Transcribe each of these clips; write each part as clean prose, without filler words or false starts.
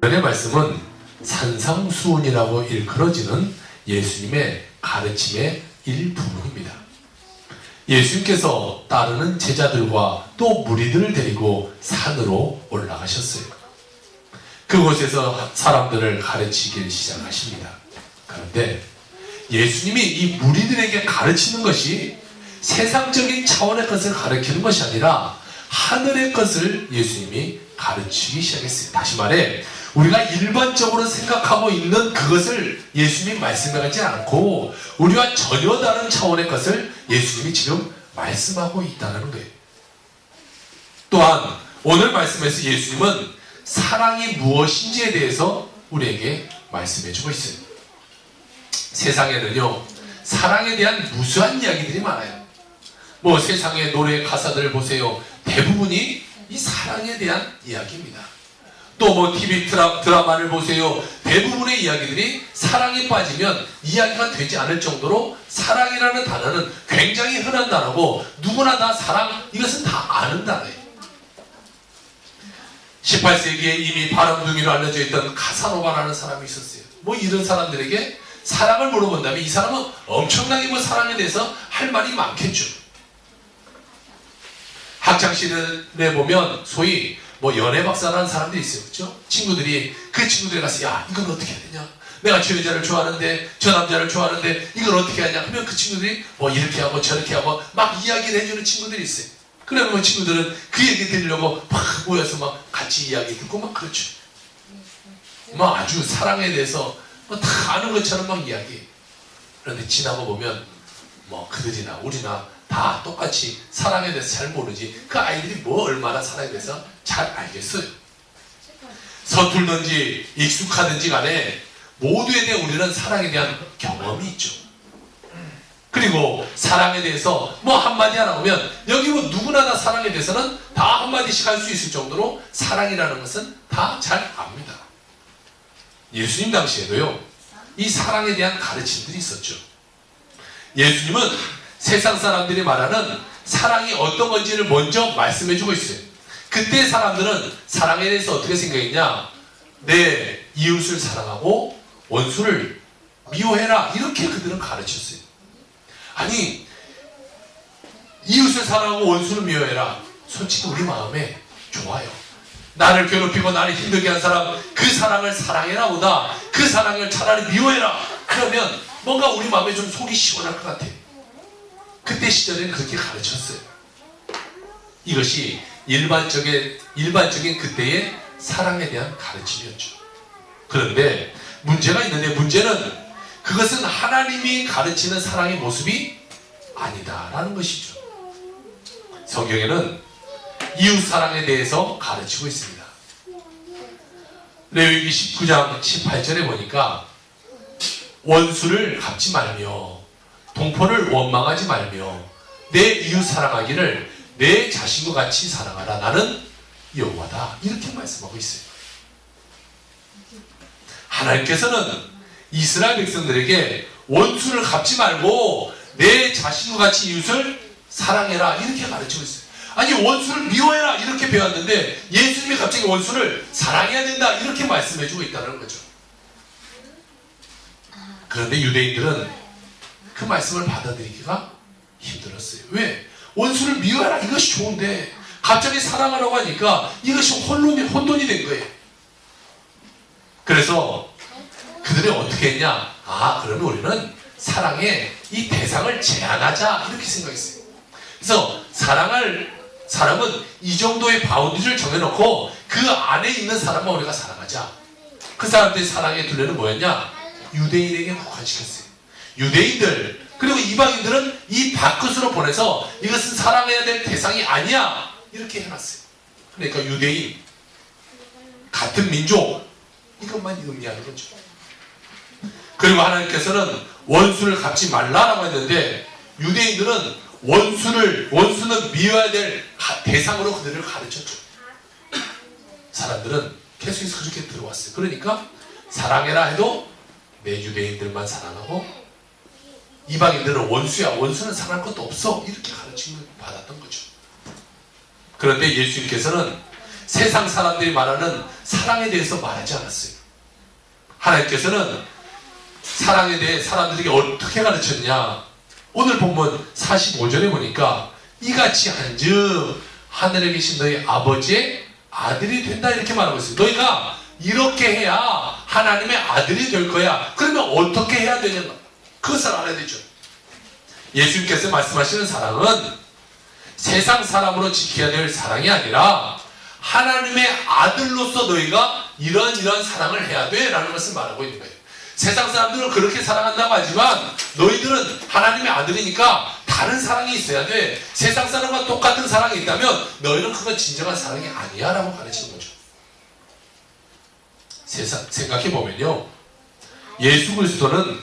오늘의 말씀은 산상수훈이라고 일컬어지는 예수님의 가르침의 일부분입니다. 예수님께서 따르는 제자들과 또 무리들을 데리고 산으로 올라가셨어요. 그곳에서 사람들을 가르치기 시작하십니다. 그런데 예수님이 이 무리들에게 가르치는 것이 세상적인 차원의 것을 가르치는 것이 아니라 하늘의 것을 예수님이 가르치기 시작했어요. 다시 말해 우리가 일반적으로 생각하고 있는 그것을 예수님이 말씀하지 않고 우리와 전혀 다른 차원의 것을 예수님이 지금 말씀하고 있다는 거예요. 또한 오늘 말씀에서 예수님은 사랑이 무엇인지에 대해서 우리에게 말씀해주고 있어요. 세상에는요 사랑에 대한 무수한 이야기들이 많아요. 뭐 세상의 노래 가사들을 보세요. 대부분이 이 사랑에 대한 이야기입니다. 또 뭐 TV 드라마를 보세요. 대부분의 이야기들이 사랑에 빠지면 이야기가 되지 않을 정도로 사랑이라는 단어는 굉장히 흔한 단어고 누구나 다 사랑 이것은 다 아는 단어예요. 18세기에 이미 바람둥이로 알려져 있던 카사노바라는 사람이 있었어요. 뭐 이런 사람들에게 사랑을 물어본다면 이 사람은 엄청나게 뭐 사랑에 대해서 할 말이 많겠죠. 학창시절에 보면 소위 뭐 연애 박사라는 사람들이 있어요. 그렇죠? 친구들이 그 친구들이 가서 야 이건 어떻게 해야 되냐? 내가 저 여자를 좋아하는데 저 남자를 좋아하는데 이걸 어떻게 하냐? 하면 그 친구들이 뭐 이렇게 하고 저렇게 하고 막 이야기를 해주는 친구들이 있어요. 그러면 친구들은 그 얘기 들으려고 막 모여서 막 같이 이야기 듣고 막 그렇죠. 막 아주 사랑에 대해서 뭐 다 아는 것처럼 막 이야기. 그런데 지나고 보면 뭐 그들이나 우리나 다 똑같이 사랑에 대해서 잘 모르지 그 아이들이 뭐 얼마나 사랑에 대해서 잘 알겠어요. 서툴든지 익숙하든지 간에 모두에 대해 우리는 사랑에 대한 경험이 있죠. 그리고 사랑에 대해서 뭐 한마디 하나 오면 여기 뭐 누구나 다 사랑에 대해서는 다 한마디씩 할 수 있을 정도로 사랑이라는 것은 다 잘 압니다. 예수님 당시에도요 이 사랑에 대한 가르침들이 있었죠. 예수님은 세상 사람들이 말하는 사랑이 어떤 건지를 먼저 말씀해주고 있어요. 그때 사람들은 사랑에 대해서 어떻게 생각했냐? 내 이웃을 사랑하고 원수를 미워해라 이렇게 그들은 가르쳤어요. 아니 이웃을 사랑하고 원수를 미워해라 솔직히 우리 마음에 좋아요. 나를 괴롭히고 나를 힘들게 한 사람 그 사랑을 사랑해라 보다 그 사랑을 차라리 미워해라 그러면 뭔가 우리 마음에 좀 속이 시원할 것 같아요. 그때 시절에는 그렇게 가르쳤어요. 이것이 일반적인 그때의 사랑에 대한 가르침이었죠. 그런데 문제가 있는데 문제는 그것은 하나님이 가르치는 사랑의 모습이 아니다라는 것이죠. 성경에는 이웃사랑에 대해서 가르치고 있습니다. 레위기 19장 18절에 보니까 원수를 갚지 말며 동포를 원망하지 말며 내 이웃 사랑하기를 내 자신과 같이 사랑하라 나는 여호와다 이렇게 말씀하고 있어요. 하나님께서는 이스라엘 백성들에게 원수를 갚지 말고 내 자신과 같이 이웃을 사랑해라 이렇게 가르치고 있어요. 아니 원수를 미워해라 이렇게 배웠는데 예수님이 갑자기 원수를 사랑해야 된다 이렇게 말씀해주고 있다는 거죠. 그런데 유대인들은 그 말씀을 받아들이기가 힘들었어요. 왜? 원수를 미워해라 이것이 좋은데 갑자기 사랑하라고 하니까 이것이 혼돈이 된 거예요. 그래서 그들이 어떻게 했냐? 아 그러면 우리는 사랑의 이 대상을 제한하자 이렇게 생각했어요. 그래서 사람은 이 정도의 바운드를 정해놓고 그 안에 있는 사람만 우리가 사랑하자. 그 사람들의 사랑의 둘레는 뭐였냐? 유대인에게 국한시켰어요. 유대인들 그리고 이방인들은 이 밖으로 보내서 이것은 사랑해야 될 대상이 아니야 이렇게 해놨어요. 그러니까 유대인 같은 민족 이것만 의미하는 거죠. 그리고 하나님께서는 원수를 갚지 말라라고 했는데 유대인들은 원수는 미워야 될 대상으로 그들을 가르쳤죠. 사람들은 계속해서 그렇게 들어왔어요. 그러니까 사랑해라 해도 내 유대인들만 사랑하고 이방인들은 원수야 원수는 사랑할 것도 없어 이렇게 가르침을 받았던 거죠. 그런데 예수님께서는 세상 사람들이 말하는 사랑에 대해서 말하지 않았어요. 하나님께서는 사랑에 대해 사람들에게 어떻게 가르쳤냐? 오늘 본문 45절에 보니까 이같이 한즉 하늘에 계신 너희 아버지의 아들이 된다 이렇게 말하고 있어요. 너희가 이렇게 해야 하나님의 아들이 될 거야. 그러면 어떻게 해야 되냐? 그것을 알아야 되죠. 예수님께서 말씀하시는 사랑은 세상 사람으로 지켜야 될 사랑이 아니라 하나님의 아들로서 너희가 이런 사랑을 해야 돼 라는 것을 말하고 있는 거예요. 세상 사람들은 그렇게 사랑한다고 하지만 너희들은 하나님의 아들이니까 다른 사랑이 있어야 돼. 세상 사람과 똑같은 사랑이 있다면 너희는 그건 진정한 사랑이 아니야 라고 가르치는 거죠. 생각해보면요, 예수 그리스도는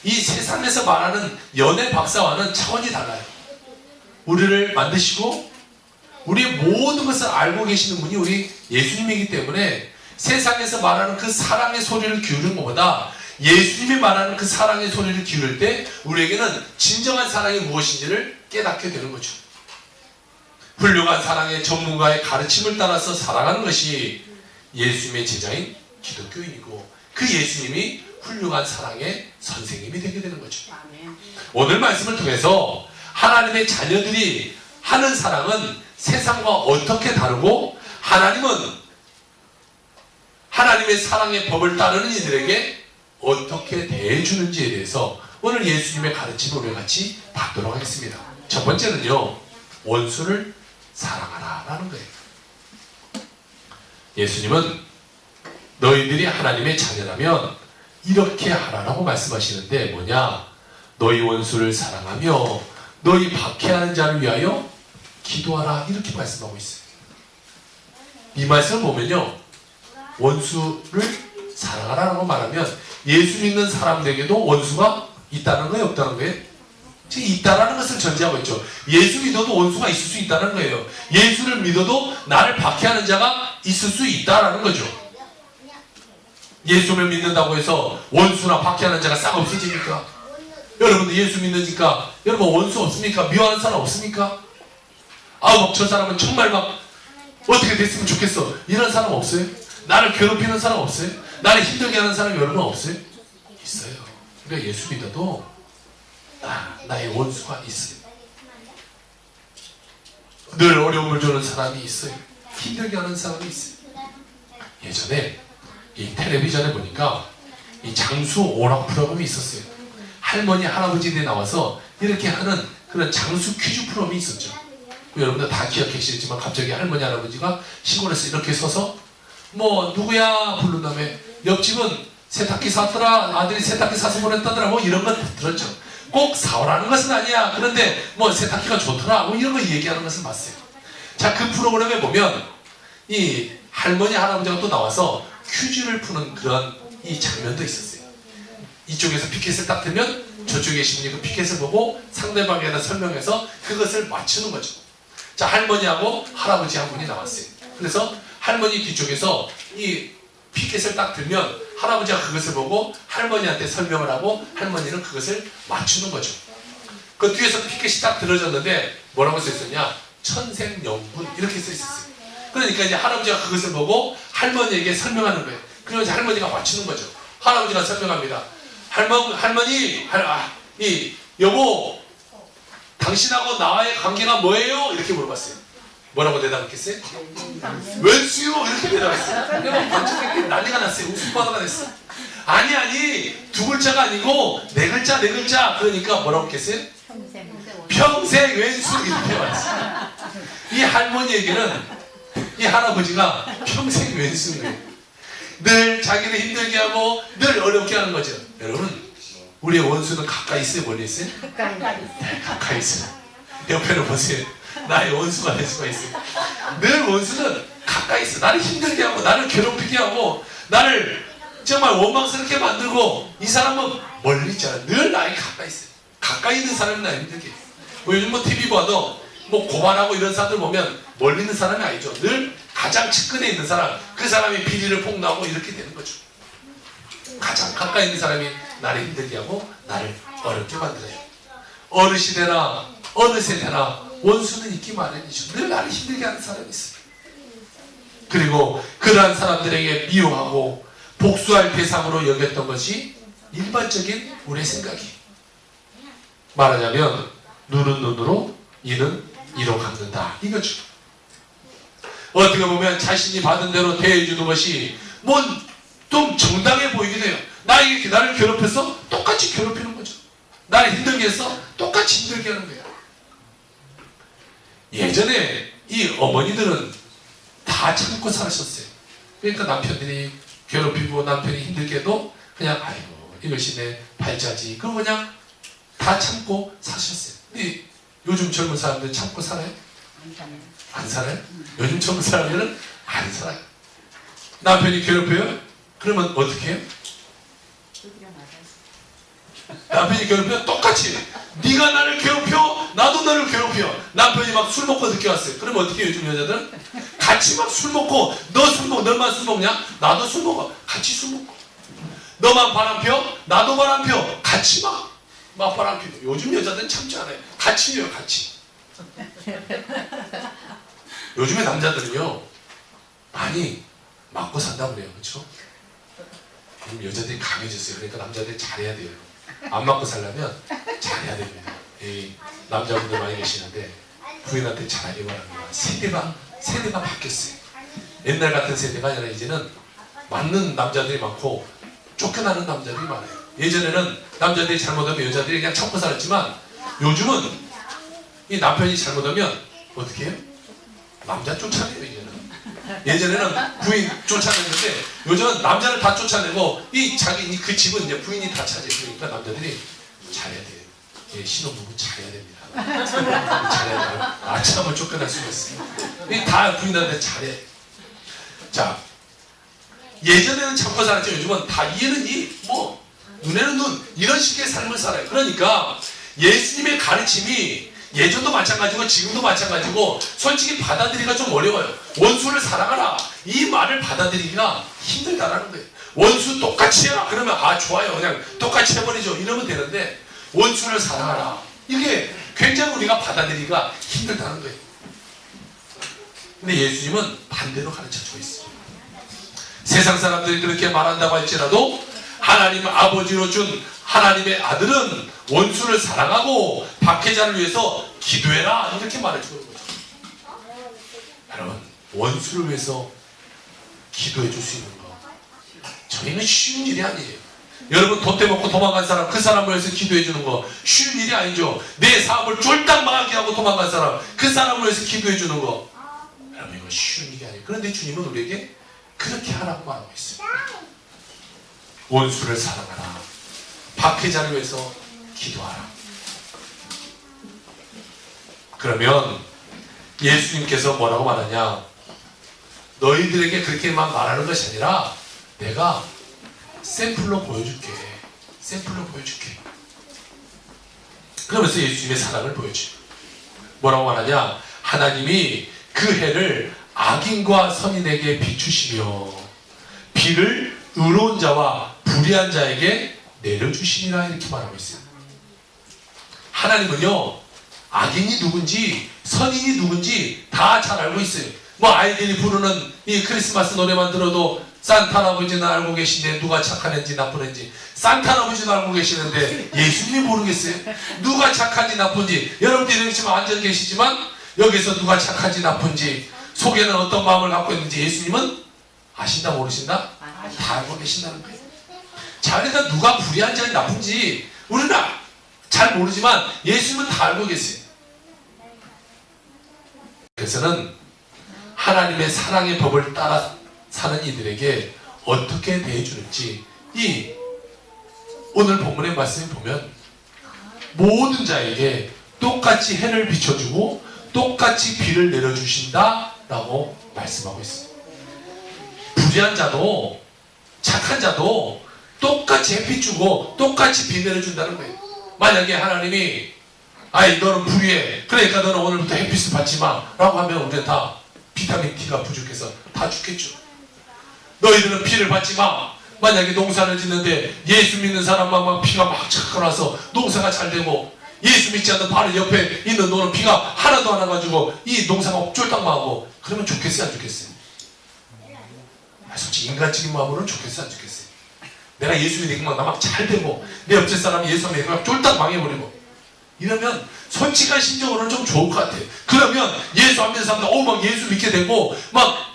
이 세상에서 말하는 연애 박사와는 차원이 달라요. 우리를 만드시고 우리의 모든 것을 알고 계시는 분이 우리 예수님이기 때문에 세상에서 말하는 그 사랑의 소리를 기울이는 것보다 예수님이 말하는 그 사랑의 소리를 기울일 때 우리에게는 진정한 사랑이 무엇인지를 깨닫게 되는 거죠. 훌륭한 사랑의 전문가의 가르침을 따라서 살아가는 것이 예수님의 제자인 기독교인이고 그 예수님이 훌륭한 사랑의 선생님이 되게 되는 거죠. 오늘 말씀을 통해서 하나님의 자녀들이 하는 사랑은 세상과 어떻게 다르고 하나님은 하나님의 사랑의 법을 따르는 이들에게 어떻게 대해주는지에 대해서 오늘 예수님의 가르침을 우리가 같이 받도록 하겠습니다. 첫 번째는요, 원수를 사랑하라 라는 거예요. 예수님은 너희들이 하나님의 자녀라면 이렇게 하라라고 말씀하시는데 뭐냐? 너희 원수를 사랑하며 너희 박해하는 자를 위하여 기도하라 이렇게 말씀하고 있어요. 이 말씀을 보면요, 원수를 사랑하라고 말하면 예수 믿는 사람들에게도 원수가 있다는 거예요, 없다는 거예요? 지금 있다라는 것을 전제하고 있죠. 예수 믿어도 원수가 있을 수 있다는 거예요. 예수를 믿어도 나를 박해하는 자가 있을 수 있다라는 거죠. 예수를 믿는다고 해서 원수나 박해하는 자가 싹 없어집니까? 여러분들 예수 믿으니까 여러분 원수 없습니까? 미워하는 사람 없습니까? 아우 저 사람은 정말 막 어떻게 됐으면 좋겠어 이런 사람 없어요? 나를 괴롭히는 사람 없어요? 나를 힘들게 하는 사람 여러분 없어요? 있어요. 그러니까 예수 믿어도 나의 원수가 있어요. 늘 어려움을 주는 사람이 있어요. 힘들게 하는 사람이 있어요. 예전에 이 텔레비전에 보니까 이 장수 오락 프로그램이 있었어요. 할머니 할아버지들이 나와서 이렇게 하는 그런 장수 퀴즈 프로그램이 있었죠. 여러분들 다 기억하시겠지만 갑자기 할머니 할아버지가 시골에서 이렇게 서서 뭐 누구야 부른 다음에 옆집은 세탁기 샀더라, 아들이 세탁기 사서 보냈다더라, 뭐 이런 건 들었죠. 꼭 사오라는 것은 아니야. 그런데 뭐 세탁기가 좋더라, 뭐 이런 거 얘기하는 것을 봤어요. 자, 그 프로그램에 보면 이 할머니 할아버지가 또 나와서 퀴즈를 푸는 그런 이 장면도 있었어요. 이쪽에서 피켓을 딱 들면 저쪽에 계신 분이 그 피켓을 보고 상대방에다 설명해서 그것을 맞추는 거죠. 자, 할머니하고 할아버지 한 분이 나왔어요. 그래서 할머니 뒤쪽에서 이 피켓을 딱 들면 할아버지가 그것을 보고 할머니한테 설명을 하고 할머니는 그것을 맞추는 거죠. 그 뒤에서 피켓이 딱 들어졌는데 뭐라고 써있었냐? 천생연분 이렇게 써있었어요. 그러니까 이제 할아버지가 그것을 보고 할머니에게 설명하는 거예요. 그러면 이제 할머니가 맞추는 거죠. 할아버지가 설명합니다. 할머니, 여보, 당신하고 나와의 관계가 뭐예요? 이렇게 물어봤어요. 뭐라고 대답했겠어요? 웬수요? 이렇게 대답했어요. 여러분 반짝이 난리가 났어요. 웃음바다가 됐어요. 아니 두 글자가 아니고 네 글자. 그러니까 뭐라고 했겠어요? 평생 웬수 이렇게 말했어요. 이 할머니에게는 이 할아버지가 평생 웬수예요. 늘 자기를 힘들게 하고 늘 어렵게 하는 거죠. 여러분 우리의 원수는 가까이 있어요? 멀리 있어요? 네, 가까이 있어요. 옆에는 보세요. 나의 원수가 될 수가 있어요. 늘 원수는 가까이 있어. 나를 힘들게 하고 나를 괴롭히게 하고 나를 정말 원망스럽게 만들고 이 사람은 멀리 있잖아. 늘 나에게 가까이 있어요. 가까이 있는 사람이 나를 힘들게 해요. 요즘 뭐 TV 봐도 뭐 고발하고 이런 사람들 보면 멀리 있는 사람이 아니죠. 늘 가장 측근에 있는 사람, 그 사람이 비리를 폭로하고 이렇게 되는 거죠. 가장 가까이 있는 사람이 나를 힘들게 하고 나를 어렵게 만들어요. 어느 시대나 어느 세대나 원수는 있기 마련이죠. 늘 나를 힘들게 하는 사람이 있어요. 그리고 그러한 사람들에게 미워하고 복수할 대상으로 여겼던 것이 일반적인 우리의 생각이. 말하자면 눈은 눈으로 이는 이로 갚는다 이거죠. 어떻게 보면 자신이 받은 대로 대해주는 것이 뭐 좀 정당해 보이기도 해요. 나를 괴롭혀서 똑같이 괴롭히는 거죠. 나를 힘들게 해서 똑같이 힘들게 하는 거예요. 예전에 이 어머니들은 다 참고 살았었어요. 그러니까 남편들이 괴롭히고 남편이 힘들게 해도 그냥 아이고 이것이 내 발자지 그러고 그냥 다 참고 사셨어요. 근데 요즘 젊은 사람들 참고 살아요? 안 살아요? 요즘 젊은 사람들은 안 살아요. 남편이 괴롭혀요? 그러면 어떻게 해요? 남편이 괴롭히면 똑같이 네가 나를 괴롭혀 나도 너를 괴롭혀. 남편이 막 술 먹고 늦게 왔어요. 그러면 어떻게 해요? 요즘 여자들은 같이 막 술 먹고 너 술 먹어 너만 술 먹냐? 나도 술 먹어. 같이 술 먹고 너만 바람 펴? 나도 바람 펴. 같이 막 바람 피고. 요즘 여자들은 참지 않아요. 같이 해요. 같이. 요즘의 남자들은요 많이 맞고 산다고 그래요. 그렇죠? 여자들이 강해졌어요. 그러니까 남자들이 잘해야 돼요. 안 맞고 살려면 잘해야 됩니다. 이 남자분들 많이 계시는데 부인한테 잘하기 바랍니다. 세대가 바뀌었어요. 옛날 같은 세대가 아니라 이제는 맞는 남자들이 많고 쫓겨나는 남자들이 많아요. 예전에는 남자들이 잘못하면 여자들이 그냥 참고 살았지만 요즘은 이 남편이 잘못하면 어떻게 해요? 남자 쫓아내요. 이제는. 예전에는 부인 쫓아냈는데 요즘은 남자를 다 쫓아내고 그 집은 이제 부인이 다 차지해요. 그러니까 남자들이 잘해야 돼요. 예, 신혼부부 잘해야 됩니다. 잘해야 돼요. 아침을 쫓겨날 수가 있어요. 다 부인한테 잘해. 자, 예전에는 참고 살았죠. 요즘은 다 이에는 눈에는 눈 이런 식의 삶을 살아요. 그러니까 예수님의 가르침이 예전도 마찬가지고 지금도 마찬가지고 솔직히 받아들이기가 좀 어려워요. 원수를 사랑하라 이 말을 받아들이기가 힘들다라는 거예요. 원수 똑같이 해라 그러면 좋아요 그냥 똑같이 해버리죠 이러면 되는데 원수를 사랑하라 이게 굉장히 우리가 받아들이기가 힘들다는 거예요. 근데 예수님은 반대로 가르쳐주고 있어요. 세상 사람들이 그렇게 말한다고 할지라도 하나님 아버지로 준 하나님의 아들은 원수를 사랑하고 박해자를 위해서 기도해라 이렇게 말해주는 거죠. 여러분 원수를 위해서 기도해 줄 수 있는 거 저희는 쉬운 일이 아니에요. 여러분 돈 떼먹고 도망간 사람 그 사람을 위해서 기도해 주는 거 쉬운 일이 아니죠. 내 사업을 쫄딱 망하게 하고 도망간 사람 그 사람을 위해서 기도해 주는 거 여러분 이거 쉬운 일이 아니에요. 그런데 주님은 우리에게 그렇게 하라고 말하고 있어요. 원수를 사랑하라 박해자를 위해서 기도하라. 그러면 예수님께서 뭐라고 말하냐? 너희들에게 그렇게만 말하는 것이 아니라 내가 샘플로 보여줄게. 그러면서 예수님의 사랑을 보여줘요. 뭐라고 말하냐? 하나님이 그 해를 악인과 선인에게 비추시며 비를 의로운 자와 불의한 자에게 내려주시니라 이렇게 말하고 있어요. 하나님은요 악인이 누군지 선인이 누군지 다 잘 알고 있어요. 아이들이 부르는 이 크리스마스 노래만 들어도 산타 할아버지는 알고 계신데 누가 착한 애인지 나쁜 애인지 산타 할아버지도 알고 계시는데 예수님이 모르겠어요? 누가 착한지 나쁜지 여러분들이 여기 지금 앉아 계시지만 여기서 누가 착한지 나쁜지 속에는 어떤 마음을 갖고 있는지 예수님은 아신다 모르신다? 다 알고 계신다는 거예요. 자, 그러니까 누가 불의한지 나쁜지 우리는 잘 모르지만 예수님은 다 알고 계세요. 그래서는 하나님의 사랑의 법을 따라 사는 이들에게 어떻게 대해주는지 이 오늘 본문의 말씀을 보면 모든 자에게 똑같이 해를 비춰주고 똑같이 비를 내려주신다 라고 말씀하고 있어요. 불의한 자도 착한 자도 똑같이 햇빛 주고 똑같이 비 내려준다는 거예요. 만약에 하나님이 너는 불의해 그러니까 너는 오늘부터 햇빛을 받지 마 라고 하면 우리는 다 비타민 D가 부족해서 다 죽겠죠. 너희들은 비를 받지 마. 만약에 농사를 짓는데 예수 믿는 사람만 막 비가 막 착각 와서 농사가 잘 되고 예수 믿지 않는 바로 옆에 있는 너는 비가 하나도 안 와가지고 이 농사가 쫄딱 망하고 그러면 좋겠어요 안 좋겠어요? 솔직히 인간적인 마음으로는 좋겠어요, 안 좋겠어요? 내가 예수 믿으면 나 막 잘 되고 내 옆에 사람이 예수 믿으면 쫄딱 망해버리고 이러면 솔직한 심정으로는 좀 좋을 것 같아요. 그러면 예수 안 믿는 사람들 막 예수 믿게 되고 막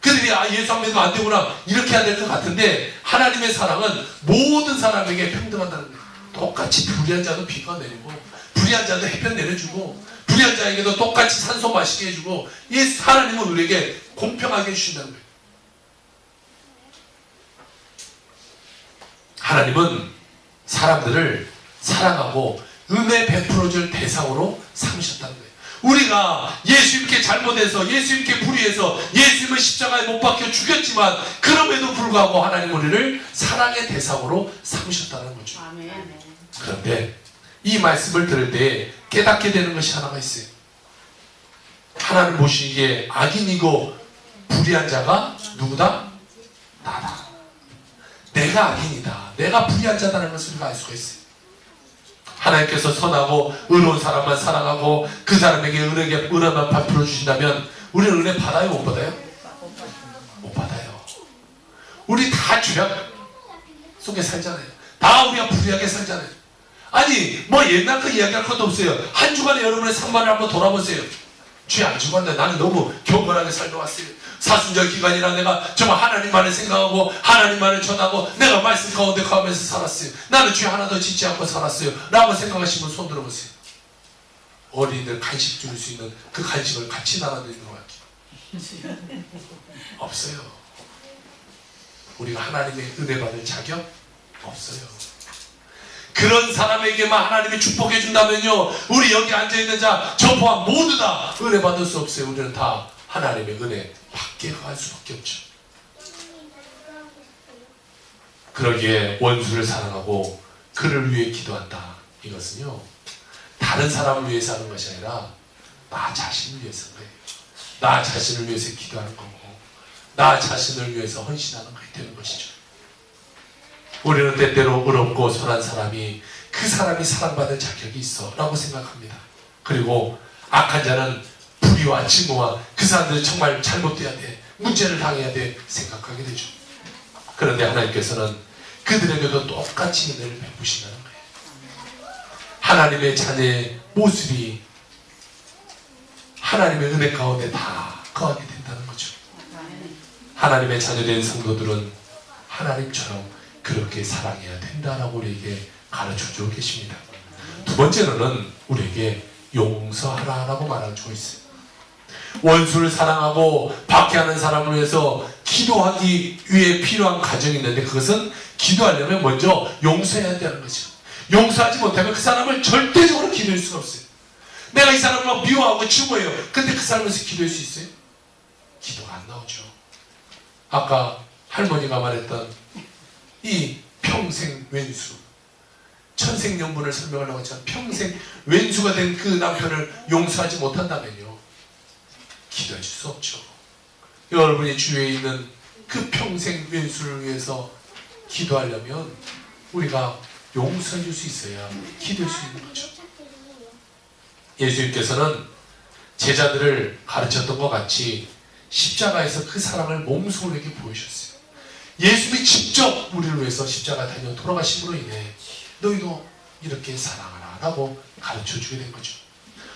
그들이 예수 안 믿으면 안 되구나 이렇게 해야 될 것 같은데, 하나님의 사랑은 모든 사람에게 평등하다는 거예요. 똑같이 불의한 자도 비가 내리고 불의한 자도 햇볕 내려주고 불의한 자에게도 똑같이 산소 마시게 해주고, 하나님은 우리에게 공평하게 해주신다는 거예요. 하나님은 사람들을 사랑하고 은혜 베풀어줄 대상으로 삼으셨다는 거예요. 우리가 예수님께 잘못해서 예수님께 불의해서 예수님을 십자가에 못 박혀 죽였지만 그럼에도 불구하고 하나님 우리를 사랑의 대상으로 삼으셨다는 거죠. 아멘. 그런데 이 말씀을 들을 때 깨닫게 되는 것이 하나가 있어요. 하나님 보시기에 악인이고 불의한 자가 누구다? 나다. 내가 악인이다. 내가 불의한 자다는 것을 우리가 알 수가 있어요. 하나님께서 선하고 의로운 사람만 사랑하고 그 사람에게 은혜만 베풀어 주신다면 우리는 은혜 받아요, 못 받아요? 못 받아요. 우리 다 죄악 속에 살잖아요. 다 우리가 불의하게 살잖아요. 아니 뭐 옛날 그 이야기할 것도 없어요. 한 주간에 여러분의 삶만을 한번 돌아보세요. 죄 안 지고 한다. 나는 너무 경건하게 살려왔어요. 사순절 기간이라 내가 정말 하나님만을 생각하고 하나님만을 전하고 내가 말씀 가운데 가면서 살았어요. 나는 죄 하나도 짓지 않고 살았어요 라고 생각하시면 손 들어보세요. 어린이들 간식 줄 수 있는 그 간식을 같이 나눠드리는 것 같아요. 없어요. 우리가 하나님의 은혜 받을 자격 없어요. 그런 사람에게만 하나님이 축복해 준다면요, 우리 여기 앉아있는 자 저 포함 모두 다 은혜 받을 수 없어요. 우리는 다 하나님의 은혜 밖에 갈 수밖에 없죠. 그러기에 원수를 사랑하고 그를 위해 기도한다. 이것은요, 다른 사람을 위해서 하는 것이 아니라 나 자신을 위해서 하는 거예요. 나 자신을 위해서 기도하는 거고 나 자신을 위해서 헌신하는 것이 되는 것이죠. 우리는 때때로 어렵고 선한 사람이 그 사람이 사랑받을 자격이 있어 라고 생각합니다. 그리고 악한 자는 불의와 증오와 그 사람들이 정말 잘못돼야 돼, 문제를 당해야 돼 생각하게 되죠. 그런데 하나님께서는 그들에게도 똑같이 은혜를 베푸신다는 거예요. 하나님의 자녀의 모습이 하나님의 은혜 가운데 다 거하게 된다는 거죠. 하나님의 자녀된 성도들은 하나님처럼 그렇게 사랑해야 된다라고 우리에게 가르쳐주고 계십니다. 두 번째로는 우리에게 용서하라라고 말해주고 있어요. 원수를 사랑하고 박해하는 사람을 위해서 기도하기 위해 필요한 과정이 있는데, 그것은 기도하려면 먼저 용서해야 한다는 거죠. 용서하지 못하면 그 사람을 절대적으로 기도할 수가 없어요. 내가 이 사람을 막 미워하고 증오해요. 근데 그 사람에서 기도할 수 있어요? 기도가 안 나오죠. 아까 할머니가 말했던 이 평생 왼수, 천생연분을 설명하려고 했지만 평생 왼수가 된 그 남편을 용서하지 못한다면요, 기도해 줄 수 없죠. 여러분이 주위에 있는 그 평생 왼수를 위해서 기도하려면 우리가 용서해 줄 수 있어야 기도할 수 있는 거죠. 예수님께서는 제자들을 가르쳤던 것 같이 십자가에서 그 사랑을 몸소에게 보이셨어요. 예수님이 직접 우리를 위해서 십자가 달려 돌아가심으로 인해 너희도 이렇게 사랑하라 라고 가르쳐주게 된 거죠.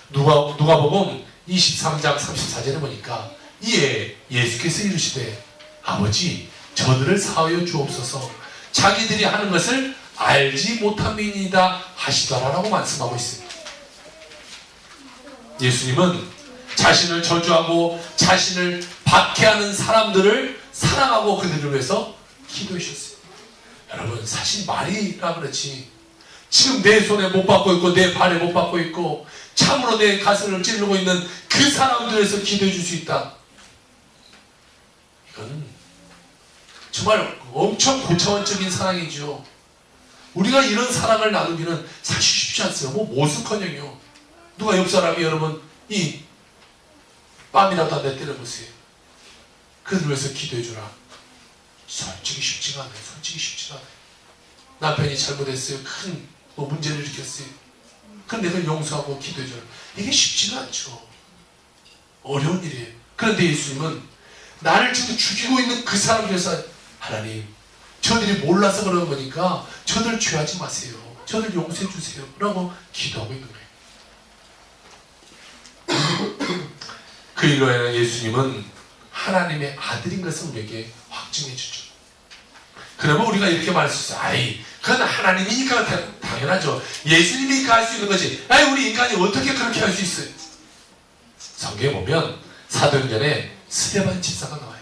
누가복음 23장 34절에 보니까 이에 예수께서 이르시되 아버지 저들을 사하여 주옵소서 자기들이 하는 것을 알지 못함이니이다 하시더라라고 말씀하고 있습니다. 예수님은 자신을 저주하고 자신을 박해하는 사람들을 사랑하고 그들을 위해서 기도하셨어요. 여러분, 사실 말이라 그렇지 지금 내 손에 못 받고 있고 내 발에 못 받고 있고 참으로 내 가슴을 찌르고 있는 그 사람들에서 기도해 줄 수 있다. 이건 정말 엄청 고차원적인 사랑이죠. 우리가 이런 사랑을 나누기는 사실 쉽지 않어요. 모습커녕요. 누가 옆 사람이 여러분 이 뺨이라도 한 대 때려보세요. 그들 위해서 기도해 주라. 솔직히 쉽지가 않아요. 솔직히 쉽지가 않아요. 남편이 잘못했어요. 큰 문제를 일으켰어요. 그런데 그걸 용서하고 기도해 주라. 이게 쉽지가 않죠. 어려운 일이에요. 그런데 예수님은 나를 지금 죽이고 있는 그 사람을 위해서 하나님, 저들이 몰라서 그러는 거니까 저들 죄하지 마세요. 저들 용서해 주세요. 라고 기도하고 있는 거예요. 그 일로 인해 예수님은 하나님의 아들인 것을 우리에게 확증해 주죠. 그러면 우리가 이렇게 말할 수 있어요. 아이, 그건 하나님이니까 당연하죠. 예수님이니까 할 수 있는 거지. 아이, 우리 인간이 어떻게 그렇게 할 수 있어요? 성경에 보면 사도행전에 스데반 집사가 나와요.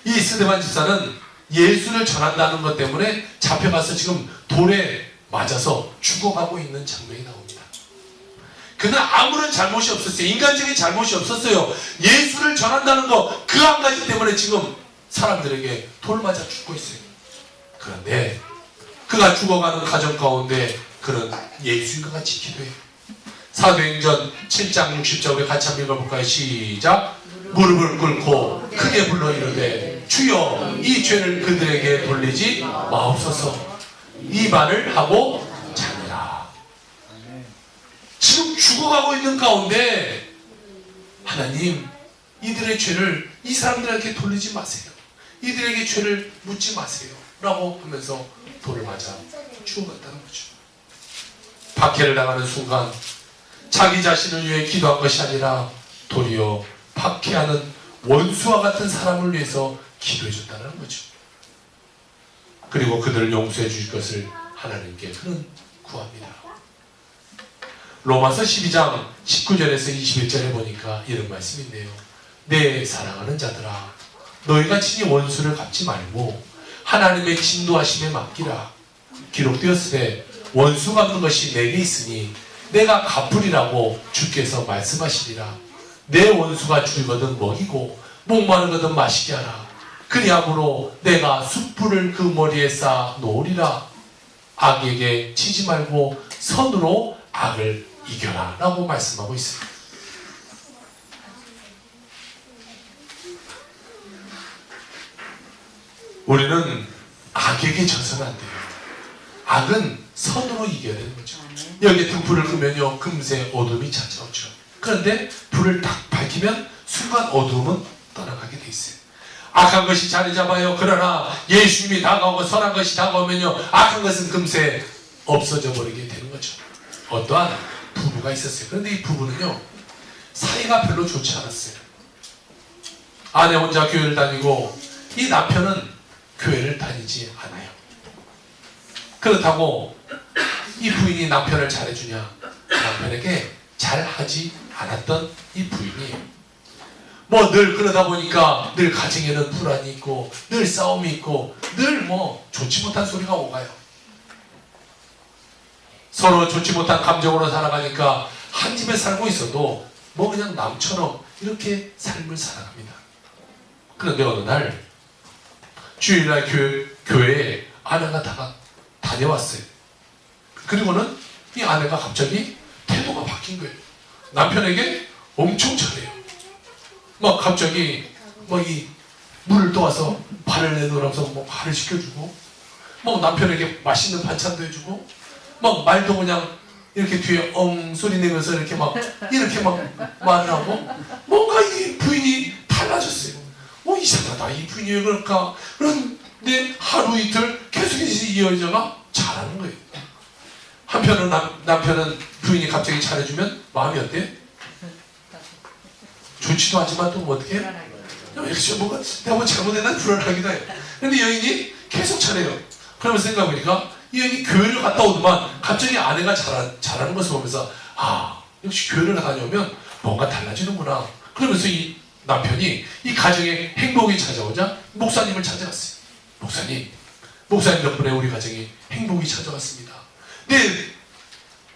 이 스데반 집사는 예수를 전한다는 것 때문에 잡혀가서 지금 돌에 맞아서 죽어가고 있는 장면이 나옵니다. 그는 아무런 잘못이 없었어요. 인간적인 잘못이 없었어요. 예수를 전한다는 것, 그 한 가지 때문에 지금 사람들에게 돌 맞아 죽고 있어요. 그런데 그가 죽어가는 가정 가운데 그는 예수님과 같이 기도해요. 사도행전 7장 60절 우리 같이 한번 읽어볼까요? 시작. 무릎을 꿇고 크게 불러 이르되 주여 이 죄를 그들에게 돌리지 마옵소서. 이 말을 하고 자니라. 지금 죽어가고 있는 가운데 하나님, 이들의 죄를 이 사람들에게 돌리지 마세요. 이들에게 죄를 묻지 마세요. 라고 하면서 돌을 맞아 죽어갔다는 거죠. 박해를 당하는 순간 자기 자신을 위해 기도한 것이 아니라 도리어 박해하는 원수와 같은 사람을 위해서 기도해 줬다는 거죠. 그리고 그들을 용서해 주실 것을 하나님께 그는 구합니다. 로마서 12장 19절에서 21절에 보니까 이런 말씀이 있네요. 내 사랑하는 자들아, 너희가 친히 원수를 갚지 말고 하나님의 진노하심에 맡기라. 기록되었으되 원수 갚는 것이 내게 있으니 내가 갚으리라고 주께서 말씀하시리라. 내 원수가 줄거든 먹이고 목마르거든 마시게 하라. 그리함으로 내가 숯불을 그 머리에 쌓아 놓으리라. 악에게 치지 말고 선으로 악을 이겨라. 라고 말씀하고 있습니다. 우리는 악에게 져서는 안 돼요. 악은 선으로 이겨야 되는 거죠. 여기에 등불을 끄면요, 금세 어둠이 찾아오죠. 그런데 불을 딱 밝히면 순간 어둠은 떠나가게 돼 있어요. 악한 것이 자리 잡아요. 그러나 예수님이 다가오고 선한 것이 다가오면요, 악한 것은 금세 없어져 버리게 되는 거죠. 어떠한 부부가 있었어요. 그런데 이 부부는요, 사이가 별로 좋지 않았어요. 아내 혼자 교회를 다니고 이 남편은 교회를 다니지 않아요. 그렇다고 이 부인이 남편을 잘해주냐? 남편에게 잘하지 않았던 이 부인이 뭐 늘 그러다 보니까 늘 가정에는 불안이 있고 늘 싸움이 있고 늘 뭐 좋지 못한 소리가 오가요. 서로 좋지 못한 감정으로 살아가니까 한 집에 살고 있어도 뭐 그냥 남처럼 이렇게 삶을 살아갑니다. 그런데 어느 날 주일날 교회에 아내가 다녀왔어요. 그리고는 이 아내가 갑자기 태도가 바뀐 거예요. 남편에게 엄청 잘해요. 막 갑자기 막 이 물을 떠와서 발을 내놓으라면서 뭐 발을 씻겨주고, 뭐 남편에게 맛있는 반찬도 해주고, 막 말도 그냥 이렇게 뒤에 소리 내면서 이렇게 막 말을 하고, 뭔가 이 부인이 달라졌어요. 이상하다. 이 부인이 왜 그럴까? 그런데 하루 이틀 계속 이 여자가 잘하는 거예요. 한편은 남편은 부인이 갑자기 잘해주면 마음이 어때? 좋지도 않지만 또 뭐 어떻게? 역시 뭔가 내가 뭐 잘못했나 불안하기도 해요. 근데 여인이 계속 잘해요. 그러면서 생각해보니까 이 여인이 교회를 갔다 오더만 갑자기 아내가 잘하는 것을 보면서 역시 교회를 다녀오면 뭔가 달라지는구나. 그러면서 이 남편이 이 가정에 행복이 찾아오자 목사님을 찾아갔어요. 목사님 덕분에 우리 가정에 행복이 찾아왔습니다. 내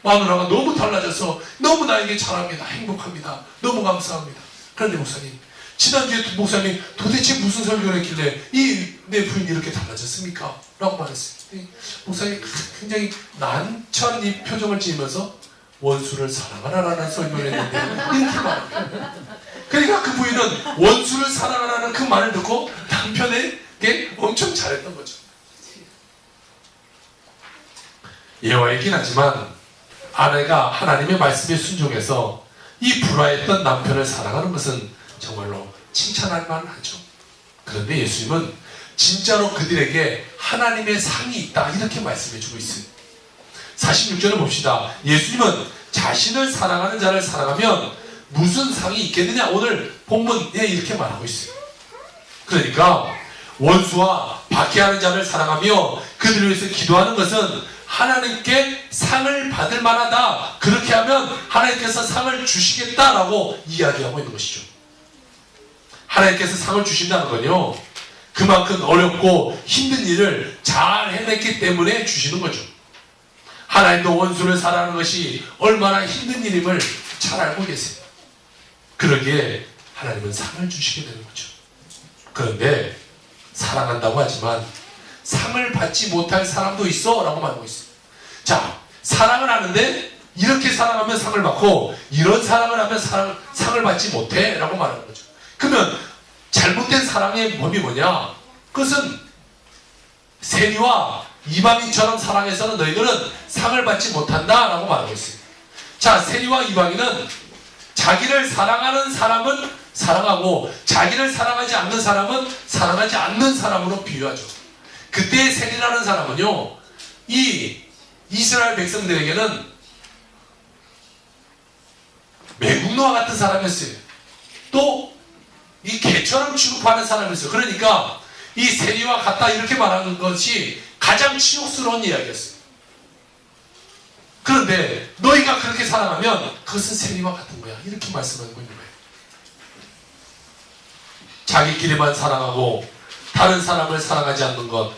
마누라가 너무 달라져서 너무 나에게 잘합니다. 행복합니다. 너무 감사합니다. 그런데 목사님, 지난주에 목사님이 도대체 무슨 설교를 했길래 내 부인이 이렇게 달라졌습니까? 라고 말했어요. 목사님이 굉장히 난처한 이 표정을 지으면서 원수를 사랑하라라는 설교를 했는데 이렇게 말해요. 그러니까 그 부인은 원수를 사랑하라는 그 말을 듣고 남편에게 엄청 잘했던 거죠. 예화이긴 하지만 아내가 하나님의 말씀에 순종해서 이 불화했던 남편을 사랑하는 것은 정말로 칭찬할 만하죠. 그런데 예수님은 진짜로 그들에게 하나님의 상이 있다 이렇게 말씀해 주고 있어요. 46절을 봅시다. 예수님은 자신을 사랑하는 자를 사랑하면 무슨 상이 있겠느냐 오늘 본문에 이렇게 말하고 있어요. 그러니까 원수와 박해하는 자를 사랑하며 그들을 위해서 기도하는 것은 하나님께 상을 받을 만하다. 그렇게 하면 하나님께서 상을 주시겠다라고 이야기하고 있는 것이죠. 하나님께서 상을 주신다는 건요, 그만큼 어렵고 힘든 일을 잘 해냈기 때문에 주시는 거죠. 하나님도 원수를 사랑하는 것이 얼마나 힘든 일임을 잘 알고 계세요. 그러기에 하나님은 상을 주시게 되는 거죠. 그런데 사랑한다고 하지만 상을 받지 못할 사람도 있어 라고 말하고 있어요. 자, 사랑을 하는데 이렇게 사랑하면 상을 받고 이런 사랑을 하면 상을 받지 못해 라고 말하는 거죠. 그러면 잘못된 사랑의 법이 뭐냐? 그것은 세리와 이방인처럼 사랑해서는 너희들은 상을 받지 못한다 라고 말하고 있어요. 자, 세리와 이방인은 자기를 사랑하는 사람은 사랑하고 자기를 사랑하지 않는 사람은 사랑하지 않는 사람으로 비유하죠. 그때의 세리라는 사람은요, 이 이스라엘 백성들에게는 매국노와 같은 사람이었어요. 또 이 개처럼 취급하는 사람이었어요. 그러니까 이 세리와 같다 이렇게 말하는 것이 가장 치욕스러운 이야기였어요. 그런데 너희가 그렇게 사랑하면 그것은 세리와 같은 거야 이렇게 말씀하고 있는 거예요. 자기끼리만 사랑하고 다른 사람을 사랑하지 않는 것,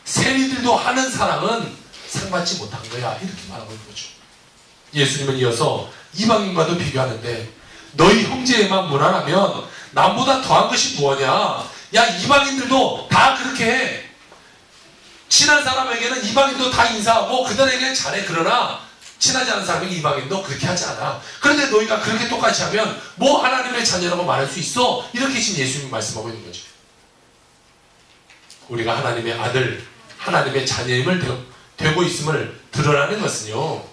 세리들도 하는 사랑은 상받지 못한 거야 이렇게 말하고 있는 거죠. 예수님은 이어서 이방인과도 비교하는데 너희 형제에만 무난하면 남보다 더한 것이 뭐냐? 야, 이방인들도 다 그렇게 해. 친한 사람에게는 이방인도 다 인사하고 그들에게는 잘해. 그러나 친하지 않은 사람에게 이방인도 그렇게 하지 않아. 그런데 너희가 그렇게 똑같이 하면 뭐 하나님의 자녀라고 말할 수 있어? 이렇게 지금 예수님이 말씀하고 있는 거죠. 우리가 하나님의 아들, 하나님의 자녀임을 되고 있음을 드러나는 것은요,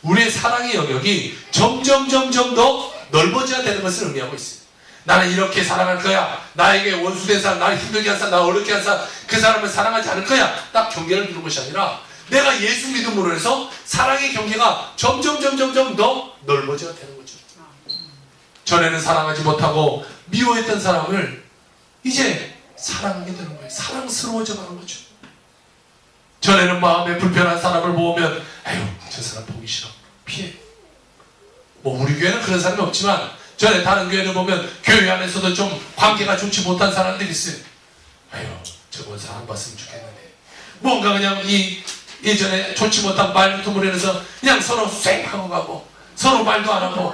우리의 사랑의 영역이 점점 더 넓어져야 되는 것을 의미하고 있어요. 나는 이렇게 사랑할 거야. 나에게 원수된 사람, 나를 힘들게 한 사람, 나를 어렵게 한 사람, 그 사람을 사랑하지 않을 거야. 딱 경계를 두는 것이 아니라 내가 예수 믿음으로 해서 사랑의 경계가 점점 더 넓어져야 되는 거죠. 전에는 사랑하지 못하고 미워했던 사람을 이제 사랑하게 되는 거예요. 사랑스러워져 가는 거죠. 전에는 마음에 불편한 사람을 보면 에휴, 저 사람 보기 싫어. 피해. 뭐 우리 교회는 그런 사람이 없지만 전에 다른 교회를 보면 교회 안에서도 좀 관계가 좋지 못한 사람들이 있어요. 아유, 저번 사람 봤으면 좋겠는데. 뭔가 그냥 예전에 좋지 못한 말투로 인해서 그냥 서로 쌩 하고 가고 서로 말도 안 하고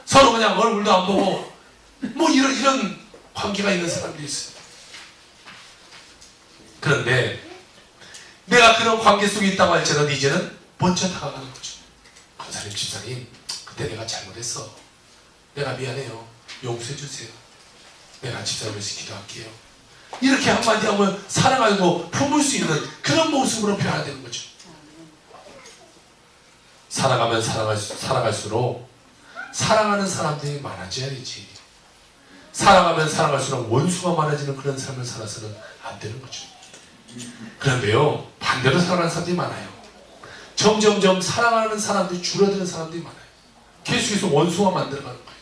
서로 그냥 얼굴도 안 보고 뭐 이런 관계가 있는 사람들이 있어요. 그런데 내가 그런 관계 속에 있다고 할지라도 이제는 먼저 다가가는 거죠. 권사님, 집사님, 그때 내가 잘못했어. 내가 미안해요. 용서해 주세요. 내가 집사를 위해서 기도할게요. 이렇게 한마디 하면 사랑하고 품을 수 있는 그런 모습으로 변화되는 거죠. 살아가면 살아갈수록 사랑하는 사람들이 많아져야 되지. 살아가면 살아갈수록 원수가 많아지는 그런 삶을 살아서는 안 되는 거죠. 그런데요, 반대로 살아가는 사람들이 많아요. 점점 사랑하는 사람들이 줄어드는 사람들이 많아요. 계속해서 원수가 만들어가는 거예요.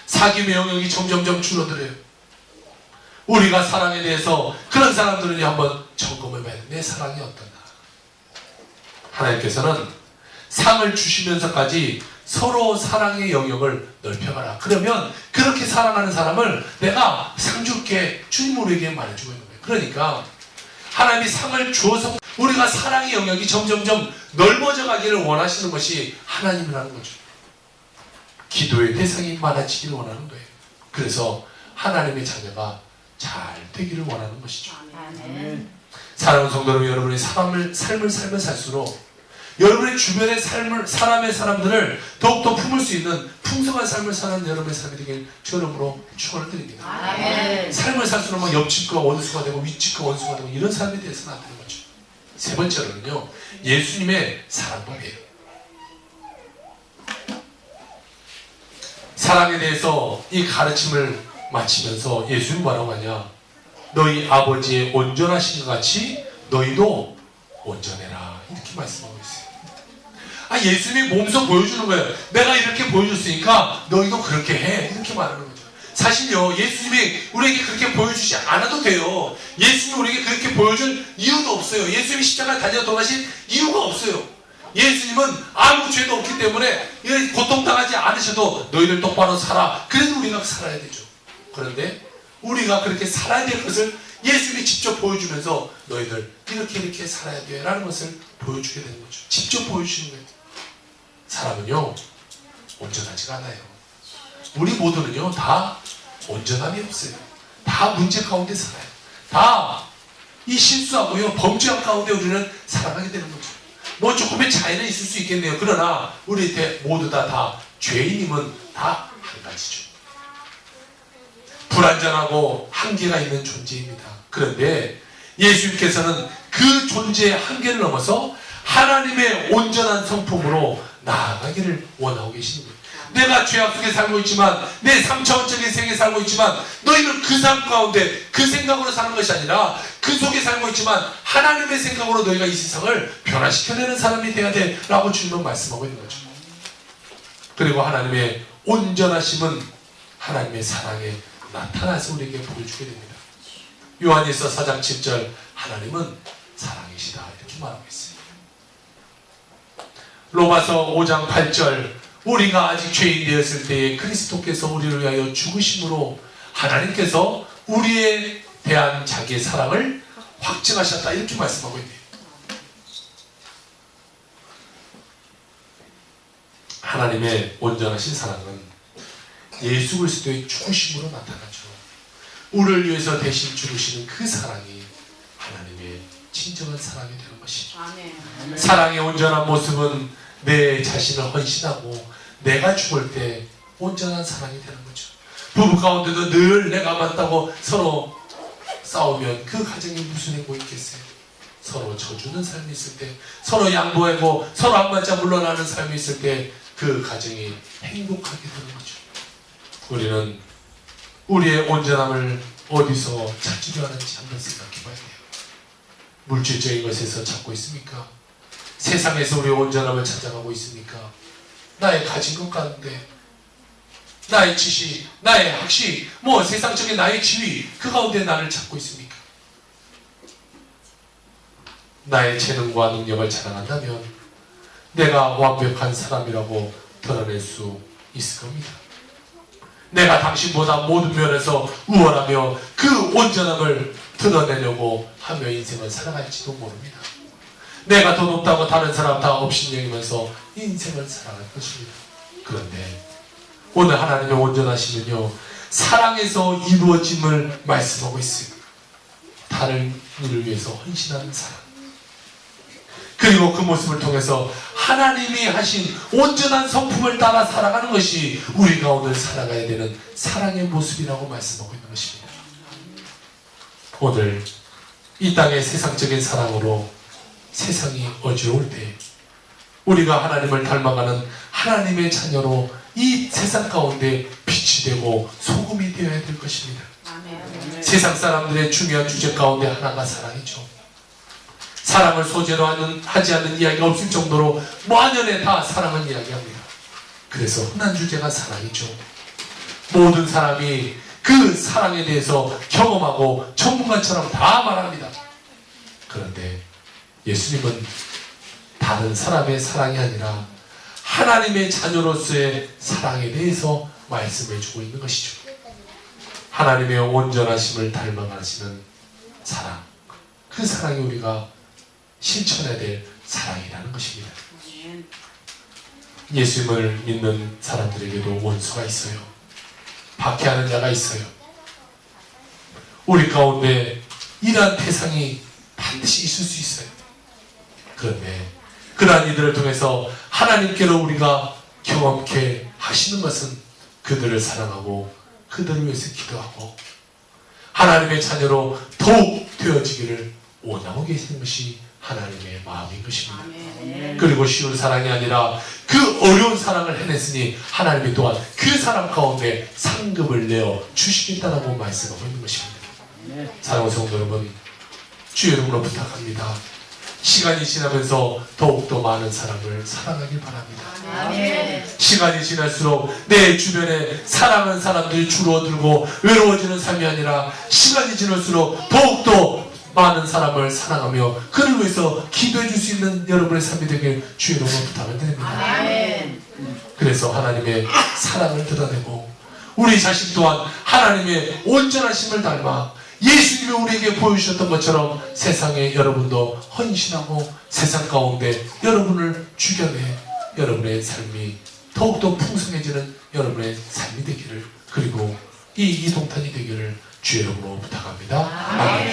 사귐의 영역이 점점 줄어들어요. 우리가 사랑에 대해서 그런 사람들은 한번 점검해봐야 돼. 내 사랑이 어떠나. 하나님께서는 상을 주시면서까지 서로 사랑의 영역을 넓혀가라. 그러면 그렇게 사랑하는 사람을 내가 상 줄게 주님 우리에게 말해주고 있는 거예요. 그러니까 하나님이 상을 주어서 우리가 사랑의 영역이 점점 넓어져 가기를 원하시는 것이 하나님이라는 거죠. 기도의 대상이 많아지기를 원하는 거예요. 그래서 하나님의 자녀가 잘 되기를 원하는 것이죠. 아멘. 사랑하는 성도 여러분, 여러분의 삶을 살면 살수록 여러분의 주변의 사람들을 더욱더 품을 수 있는 풍성한 삶을 사는 여러분의 삶이 되길 주여러분으로 축원을 드립니다. 아멘. 삶을 살수록 막 옆집과 원수가 되고 윗집과 원수가 되고 이런 삶에 대해서는 안 되는 거죠. 세 번째로는요, 예수님의 사랑법이에요. 사랑에 대해서 이 가르침을 마치면서 예수님 뭐라고 하냐? 너희 아버지의 온전하신 것 같이 너희도 온전해라. 이렇게 말씀하고 있어요. 예수님이 몸소 보여주는 거예요. 내가 이렇게 보여줬으니까 너희도 그렇게 해. 이렇게 말하는 거죠. 사실요, 예수님이 우리에게 그렇게 보여주지 않아도 돼요. 예수님이 우리에게 그렇게 보여줄 이유도 없어요. 예수님이 십자가에 달려 돌아가신 이유가 없어요. 예수님은 아무 죄도 없기 때문에 고통당하지 않으셔도 너희들 똑바로 살아. 그래도 우리가 살아야 되죠. 그런데 우리가 그렇게 살아야 될 것을 예수님이 직접 보여주면서 너희들 이렇게 살아야 돼 라는 것을 보여주게 되는 거죠. 직접 보여주시는 거예요. 사람은요, 온전하지가 않아요. 우리 모두는요, 다 온전함이 없어요. 다 문제 가운데 살아요. 다 이 실수하고요, 범죄한 가운데 우리는 살아가게 되는 거죠. 뭐 조금의 차이는 있을 수 있겠네요. 그러나 우리 모두 다 죄인임은 다 한 가지죠. 불완전하고 한계가 있는 존재입니다. 그런데 예수님께서는 그 존재의 한계를 넘어서 하나님의 온전한 성품으로 나아가기를 원하고 계시는 거예요. 내가 죄악 속에 살고 있지만, 내 3차원적인 세계에 살고 있지만, 너희는 그 삶 가운데 그 생각으로 사는 것이 아니라 그 속에 살고 있지만 하나님의 생각으로 너희가 이 세상을 변화시켜내는 사람이 되어야 돼 라고 주님은 말씀하고 있는 거죠. 그리고 하나님의 온전하심은 하나님의 사랑에 나타나서 우리에게 보여주게 됩니다. 요한일서 4장 7절, 하나님은 사랑이시다 이렇게 말하고 있어요. 로마서 5장 8절, 우리가 아직 죄인 되었을 때에 그리스도께서 우리를 위하여 죽으심으로 하나님께서 우리에 대한 자기의 사랑을 확증하셨다 이렇게 말씀하고 있네요. 하나님의 온전하신 사랑은 예수 그리스도의 죽으심으로 나타나죠. 우리를 위해서 대신 죽으시는 그 사랑이 하나님의 진정한 사랑이 되는 것이죠. 아멘. 사랑의 온전한 모습은 내 자신을 헌신하고 내가 죽을 때 온전한 사랑이 되는 거죠. 부부 가운데도 늘 내가 맞다고 서로 싸우면 그 가정이 무슨 행복이 있겠어요? 서로 져주는 삶이 있을 때, 서로 양보하고 서로 안 맞자 물러나는 삶이 있을 때 그 가정이 행복하게 되는 거죠. 우리는 우리의 온전함을 어디서 찾으려 하는지 한번 생각해 봐야 돼요. 물질적인 것에서 찾고 있습니까? 세상에서 우리의 온전함을 찾아가고 있습니까? 나의 가진 것 가운데, 나의 지식, 나의 학식, 세상적인 나의 지위, 그 가운데 나를 찾고 있습니까? 나의 재능과 능력을 자랑한다면 내가 완벽한 사람이라고 드러낼 수 있을 겁니다. 내가 당신보다 모든 면에서 우월하며 그 온전함을 드러내려고 하며 인생을 살아갈지도 모릅니다. 내가 더 높다고 다른 사람 다 업신여기면서 인생을 살아갈 것입니다. 그런데 오늘 하나님의 온전하심은요, 사랑에서 이루어짐을 말씀하고 있어요. 다른 일을 위해서 헌신하는 사랑. 그리고 그 모습을 통해서 하나님이 하신 온전한 성품을 따라 살아가는 것이 우리가 오늘 살아가야 되는 사랑의 모습이라고 말씀하고 있는 것입니다. 오늘 이 땅의 세상적인 사랑으로 세상이 어지러울 때 우리가 하나님을 닮아가는 하나님의 자녀로 이 세상 가운데 빛이 되고 소금이 되어야 될 것입니다. 아멘. 세상 사람들의 중요한 주제 가운데 하나가 사랑이죠. 사랑을 소재로 하지 않는 이야기가 없을 정도로 만연에 다 사랑을 이야기합니다. 그래서 흔한 주제가 사랑이죠. 모든 사람이 그 사랑에 대해서 경험하고 전문가처럼 다 말합니다. 그런데 예수님은 다른 사람의 사랑이 아니라 하나님의 자녀로서의 사랑에 대해서 말씀해주고 있는 것이죠. 하나님의 온전하심을 닮아가시는 사랑, 그 사랑이 우리가 실천해야 될 사랑이라는 것입니다. 예수님을 믿는 사람들에게도 원수가 있어요. 박해하는 자가 있어요. 우리 가운데 이러한 태상이 반드시 있을 수 있어요. 그런데 그러한 이들을 통해서 하나님께로 우리가 경험케 하시는 것은 그들을 사랑하고 그들을 위해서 기도하고 하나님의 자녀로 더욱 되어지기를 원하고 계시는 것이 하나님의 마음인 것입니다. 아멘. 그리고 쉬운 사랑이 아니라 그 어려운 사랑을 해냈으니 하나님이 또한 그 사랑 가운데 상급을 내어 주시겠다라고 말씀하고 있는 것입니다. 사랑하는 성도 여러분, 주의 이름으로 부탁합니다. 시간이 지나면서 더욱더 많은 사람을 사랑하길 바랍니다. 아멘. 시간이 지날수록 내 주변에 사랑하는 사람들이 줄어들고 외로워지는 삶이 아니라 시간이 지날수록 더욱더 많은 사람을 사랑하며 그를 위해서 기도해 줄 수 있는 여러분의 삶이 되길 주의 이름으로 부탁을 드립니다. 아멘. 그래서 하나님의 사랑을 드러내고 우리 자신 또한 하나님의 온전하심을 닮아 예수님이 우리에게 보여주셨던 것처럼 세상에 여러분도 헌신하고 세상 가운데 여러분을 죽여내 여러분의 삶이 더욱더 풍성해지는 여러분의 삶이 되기를, 그리고 이 이동탄이 되기를 주의 이름으로 부탁합니다. 아멘.